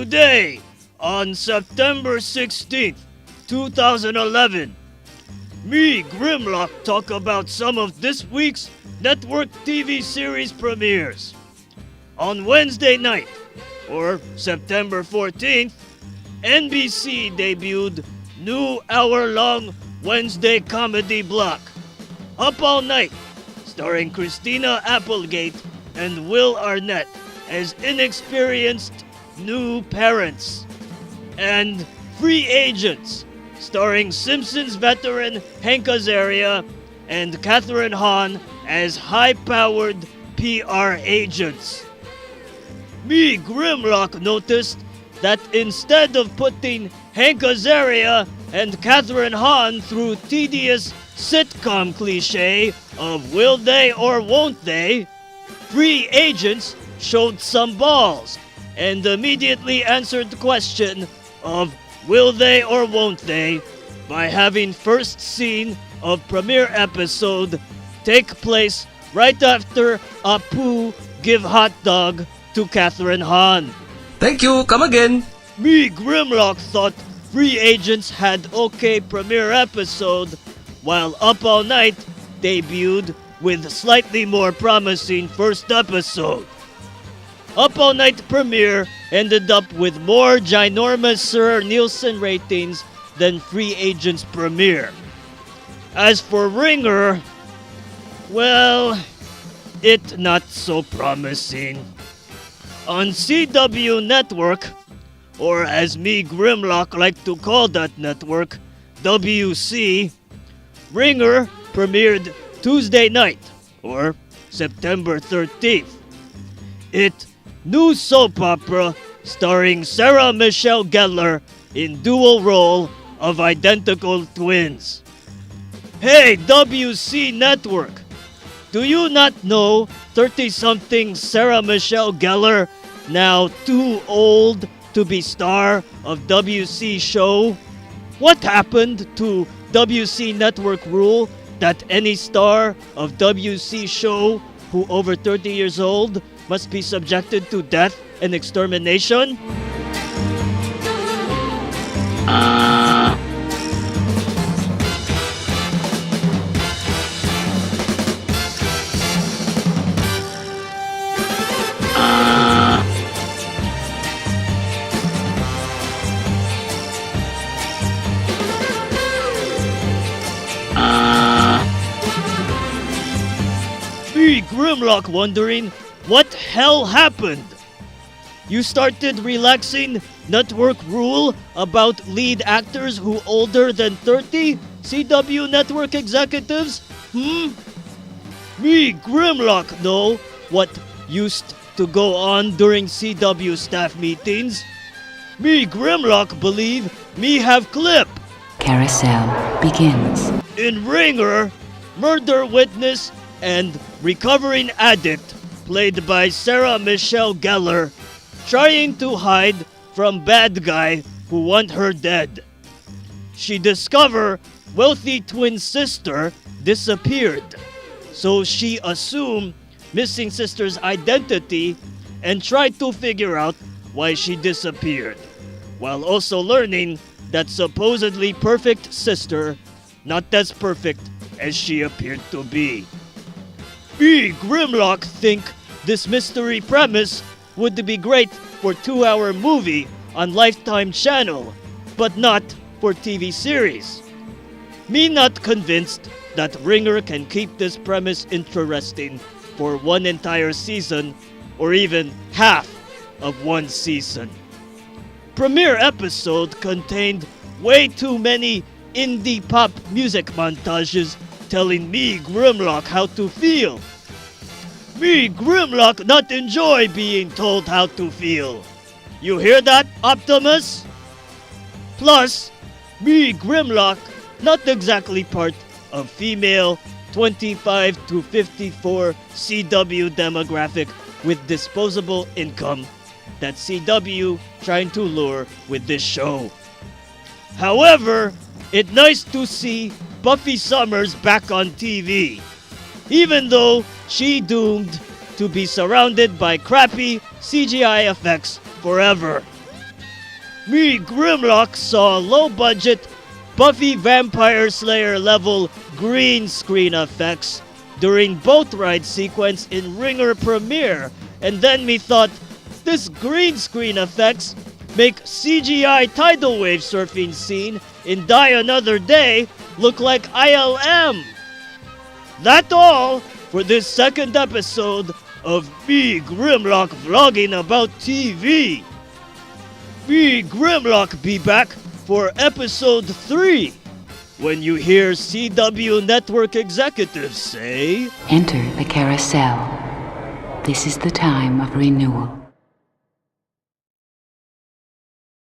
Today, on September 16th, 2011, me, Grimlock, talk about some of this week's network TV series premieres. On Wednesday night, or September 14th, NBC debuted new hour-long Wednesday comedy block, Up All Night, starring Christina Applegate and Will Arnett as inexperienced new parents, and Free Agents, starring Simpsons veteran Hank Azaria and Catherine Hahn as high-powered PR agents. Me, Grimlock, noticed that instead of putting Hank Azaria and Catherine Hahn through tedious sitcom cliche of will they or won't they, Free Agents showed some balls and immediately answered the question of will they or won't they by having first scene of premiere episode take place right after Apu give hot dog to Catherine Hahn. Thank you, come again. Me, Grimlock, thought Free Agents had okay premiere episode, while Up All Night debuted with slightly more promising first episode. Up All Night premiere ended up with more ginormous Sir Nielsen ratings than Free Agents premiere. As for Ringer, well, it not so promising. On CW Network, or as me Grimlock like to call that network, WC, Ringer premiered Tuesday night, or September 13th. It new soap opera starring Sarah Michelle Gellar in dual role of identical twins. Hey, WC Network, do you not know 30-something Sarah Michelle Gellar, now too old to be star of WC show? What happened to WC Network rule that any star of WC show who over 30 years old must be subjected to death and extermination? Me, Grimlock, wondering what hell happened. You started relaxing network rule about lead actors who older than 30 CW network executives? Me, Grimlock, know what used to go on during CW staff meetings. Me, Grimlock, believe me have clip. Carousel begins. In Ringer, murder witness and recovering addict, played by Sarah Michelle Gellar, trying to hide from bad guy who want her dead. She discover wealthy twin sister disappeared, so she assume missing sister's identity and tried to figure out why she disappeared, while also learning that supposedly perfect sister not as perfect as she appeared to be. Me, Grimlock, think this mystery premise would be great for 2-hour movie on Lifetime channel, but not for TV series. Me not convinced that Ringer can keep this premise interesting for one entire season or even half of one season. Premiere episode contained way too many indie pop music montages telling me, Grimlock, how to feel. Me, Grimlock, not enjoy being told how to feel. You hear that, Optimus? Plus, me, Grimlock, not exactly part of female 25 to 54 CW demographic with disposable income that CW trying to lure with this show. However, it's nice to see Buffy Summers back on TV, even though she doomed to be surrounded by crappy CGI effects forever. me Grimlock saw low-budget Buffy Vampire Slayer level green screen effects during boat ride sequence in Ringer Premiere, and then me thought, this green screen effects make CGI tidal wave surfing scene in Die Another Day look like ILM. That's all for this second episode of me Grimlock vlogging about TV. Me Grimlock be back for episode 3 when you hear CW network executives say, Enter the carousel. This is the time of renewal.